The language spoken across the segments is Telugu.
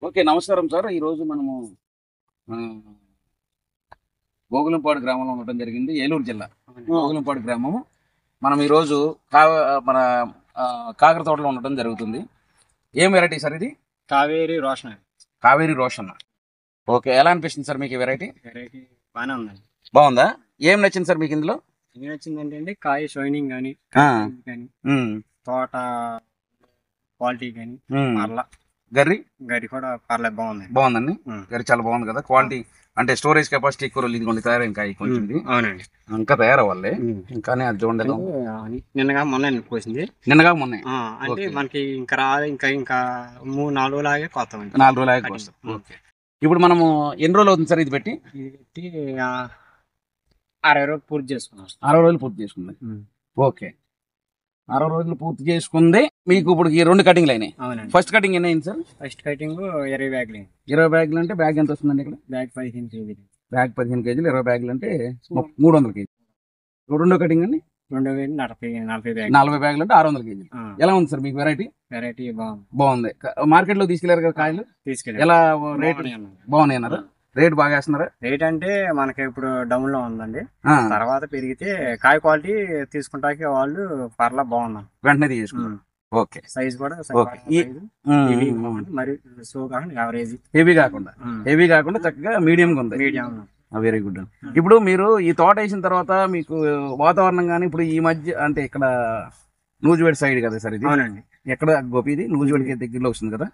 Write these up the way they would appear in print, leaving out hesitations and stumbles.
ఓకే, నమస్కారం సార్. ఈరోజు మనము గోగులంపాడు గ్రామంలో ఉండటం జరిగింది, ఏలూరు జిల్లా గోగులంపాడు గ్రామము. మనం ఈరోజు మన కాకర తోటలో ఉండటం జరుగుతుంది. ఏం వెరైటీ సార్ ఇది? కావేరి రోషన్. కావేరి రోషన్. ఓకే, ఎలా అనిపిస్తుంది సార్ మీకు ఈ వెరైటీ? వెరైటీ బాగానే ఉందండి. బాగుందా? ఏం నచ్చింది సార్ మీకు ఇందులో? ఏం నచ్చిందంటే అండి, కాయ షైనింగ్ కానీ తోట క్వాలిటీ కానీ పర్లా. గరి కూడా పర్లేదు, బాగుందండి. గరి చాలా బాగుంది కదా, క్వాలిటీ అంటే స్టోరేజ్ కెపాసిటీ ఎక్కువ. ఇదిగోండి తయారైన కాయ కొంచెం. అవునండి, ఇంకా తయారవ్వాలి. కానీ అది చూడండి, నిన్నగా మొన్న కోసింది. నిన్నగా మొన్న అంటే మనకి ఇంకా రాదు, ఇంకా 3-4 రోజులాగే కొత్త. 4 రోజులాగే వస్తాం. ఓకే, ఇప్పుడు మనము ఎన్ని రోజులు అవుతుంది సార్ ఇది పెట్టి? 60 రోజులు పూర్తి చేసుకున్నాం. 60 రోజులు పూర్తి చేసుకుంది. ఓకే, 60 రోజులు పూర్తి చేసుకుంది. మీకు ఇప్పుడు ఈ 2 కటింగ్లు అయినాయి. ఫస్ట్ కటింగ్ ఎన్ని అయింది సార్? ఫస్ట్ కటింగ్ 20 బ్యాగులు. 20 బ్యాగులు అంటే బ్యాగ్ ఎంత వస్తుందండి ఇక్కడ? బ్యాగ్ 15 కేజీలు. బ్యాగ్ 15 కేజీలు, 20 బ్యాగులు అంటే 300 కేజీలు. రెండో కటింగ్ అండి 40 బ్యాగులు అంటే 600 కేజీలు. ఎలా ఉంది సార్ మీకు వెరైటీ? వెరైటీ బాగుంది. మార్కెట్ లో తీసుకెళ్లారు కదా కాయలు? తీసుకెళ్ళి. ఎలా రేట్ బాగున్నాయి అన్నారు? రేట్ బాగా వేస్తున్నారా? రేట్ అంటే మనకి ఇప్పుడు డౌన్ లో ఉందండి, తర్వాత పెరిగితే కాయ క్వాలిటీ తీసుకుంటాకి వాళ్ళు పర్లా బాగున్నాం, వెంటనే తీసుకున్నారు. ఓకే, సైజ్ కూడా మరి సో కాకుండా యావరేజ్, హెవీ కాకుండా చక్కగా మీడియం గా ఉంది. Very good. ఇప్పుడు మీరు ఈ తోట వేసిన తర్వాత మీకు వాతావరణం కానీ ఇప్పుడు ఈ మధ్య అంటే ఇక్కడ నూజివేడ్ సైడ్ కదా సార్ ఇది? అవునండి. ఎక్కడ గోపి ఇది? నూజివేడ్కి దగ్గరలో వస్తుంది కదా,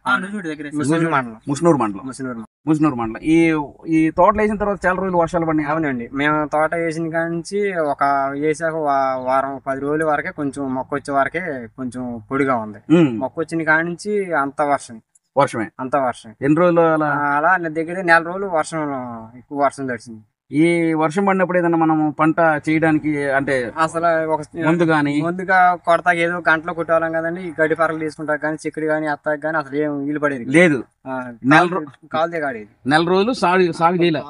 ముస్నూరు మండలం. ఈ తోటలు వేసిన తర్వాత చాలా రోజులు వర్షాలు పడినాయి. అవునండి, మేము తోట వేసిన కాంచి వేసాక వారం 10 రోజుల వరకే కొంచెం మొక్క వచ్చే వరకే కొంచెం పొడిగా ఉంది. మొక్క వచ్చిన కాంచి అంత వర్షమే. ఎన్ని రోజులు అలా దగ్గర 4 రోజులు ఎక్కువ వర్షం తడిచింది. ఈ వర్షం పడినప్పుడు ఏదన్నా మనం పంట చేయడానికి అంటే అసలు ముందుగా కొడతాకి ఏదో గంటలో కొట్టేవాళ్ళం కదండి. ఈ గడ్డి పరకలు తీసుకుంటా కానీ చిక్కుడు కానీ అత్తాకి కానీ అసలు ఏం వీలు పడేది లేదు. కాలుదే కాడేది. 4 రోజులు సాగు చేయలే.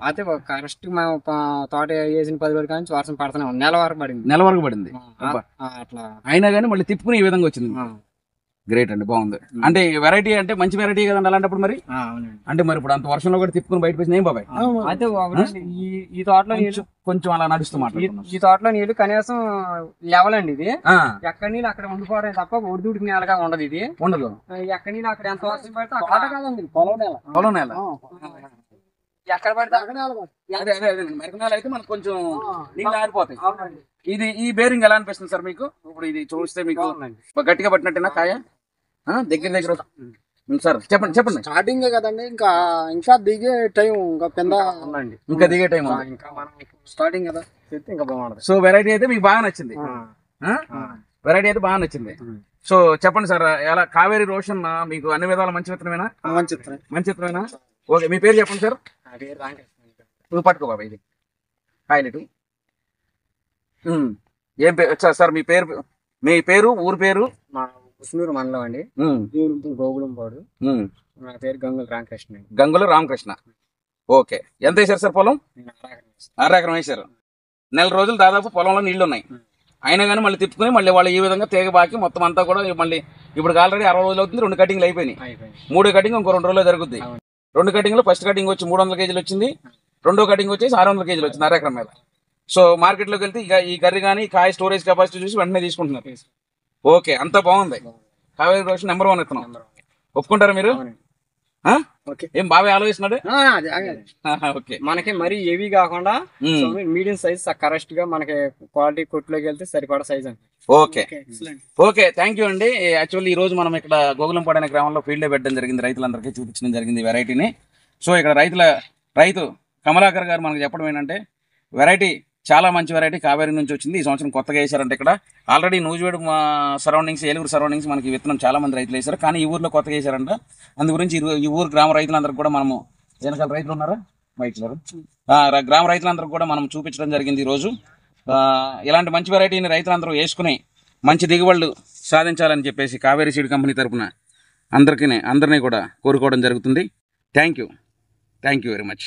అయితే కరెక్ట్ మేము తోట వేసిన 10 రోజుల కానీ వర్షం పడుతూనే ఉంది. నెల వరకు పడింది అట్లా. అయినా కానీ మళ్ళీ తిప్పుకుని ఈ విధంగా వచ్చింది. గ్రేట్ అండి, బాగుంది. అంటే వెరైటీ అంటే మంచి వెరైటీ కదండి అలాంటప్పుడు. మరి అంటే మరి ఇప్పుడు అంత వర్షంలో కూడా తిప్పుకుని బయటకు వచ్చిన ఏం బాబాయ్? అయితే ఈ తోటలో కొంచెం అలా నడుస్తున్నమాట. ఈ తోటలో నీళ్లు కనీసం లెవెల్ అండి. ఇది ఎక్కడ నీళ్ళు అక్కడ ఉండిపోవడం తప్ప ఒడిదుడికి నేలగా ఉండదు. ఇది ఉండదు. ఎక్కడ నీళ్ళు అక్కడ ఎంత వర్షం పడితే తోట కాదండి, పొలం నేల. ఎక్కడ పడితే మెరకనాలు అయితే మనకు కొంచెం నీళ్ళు ఆరిపోతాయి. ఇది ఈ బేరింగ్ ఎలా అనిపిస్తుంది సార్ మీకు? ఇప్పుడు ఇది చూస్తే మీకు గట్టిగా పట్టినట్టేనా కాయ? దగ్గర సార్ చెప్పండి. స్టార్టింగ్ కదండి, ఇంకా దిగే టైం ఇంకా దిగే టైం ఇంకా మనం స్టార్టింగ్ కదా, ఇంకా బాగుంటుంది. సో వెరైటీ అయితే మీకు బాగా నచ్చింది. సో చెప్పండి సార్, ఎలా కావేరి రోషన్ మీకు అన్ని విధాల మంచి విత్తనమేనా? మంచి విత్తనమేనా? ఓకే, మీ పేరు చెప్పండి సార్. నువ్వు పట్టుకో బాబా ఇది కాయలెటు. ఏం పేరు సార్ మీ పేరు? ఊరు పేరు? ముస్నూరు మండలం అండి, గోగులంపాడు. నా పేరు గంగుల రామకృష్ణ. ఓకే, ఎంత వేసారు సార్ పొలం? 6 ఎకరం వేసారు. 4 రోజులు దాదాపు పొలంలో నీళ్లు ఉన్నాయి. అయినా కానీ మళ్ళీ తిప్పుకుని మళ్ళీ వాళ్ళు ఈ విధంగా తీగ బాకి మొత్తం అంతా కూడా మళ్ళీ ఇప్పుడు ఆల్రెడీ 60 రోజులు అవుతుంది. 2 కటింగ్లు అయిపోయినాయి. 3వ కటింగ్ ఇంకో 2 రోజుల్లో జరుగుద్ది. 2 కటింగ్లు ఫస్ట్ కటింగ్ వచ్చి 300 కేజీలు వచ్చింది. 2వ కటింగ్ వచ్చేసి 600 కేజీలు వచ్చింది 6 ఎకరం మీద. సో మార్కెట్లోకి వెళ్తే ఇక ఈ గర్రి కానీ కాయ స్టోరేజ్ కెపాసిటీ చూసి వెంటనే తీసుకుంటున్నారు. ఓకే, అంతా బాగుంది. కావేరి రోషన్ నెంబర్ 1 ఇస్తున్నాం. ఒప్పుకుంటారా మీరు? ఏం బాగా ఆలోచిస్తున్నాడు? ఓకే, మనకి మరీ హెవీ కాకుండా మీడియం సైజ్ కరెక్ట్ గా మనకి క్వాలిటీ కొట్టులోకి వెళ్తే సరిపడా సైజ్ అండి. ఓకే, థ్యాంక్ యూ అండి. యాక్చువల్లీ ఈ రోజు మనం ఇక్కడ గోగులంపాడు అనే గ్రామంలో ఫీల్డ్ పెట్టడం జరిగింది, రైతులందరికీ చూపించడం జరిగింది వెరైటీని. సో ఇక్కడ రైతు కమలాకర్ గారు మనకు చెప్పడం ఏంటంటే వెరైటీ చాలా మంచి వెరైటీ కావేరి నుంచి వచ్చింది. ఈ సంవత్సరం కొత్తగా వేసారంటే ఇక్కడ already Nuzvid surroundings, Eluru surroundings మనకి విత్తనం చాలా మంది రైతులు వేశారు, కానీ ఈ ఊర్లో కొత్తగా వేసారంట. అందు గురించి ఈ ఊరు గ్రామ రైతులందరికీ కూడా మనము వెనకాల రైతులు ఉన్నారా గ్రామ రైతులందరికీ కూడా మనం చూపించడం జరిగింది ఈరోజు. ఇలాంటి మంచి వెరైటీని రైతులందరూ వేసుకుని మంచి దిగుబడులు సాధించాలని చెప్పేసి కావేరి సీడ్ కంపెనీ తరఫున అందరినీ కూడా కోరుకోవడం జరుగుతుంది. Thank you very much.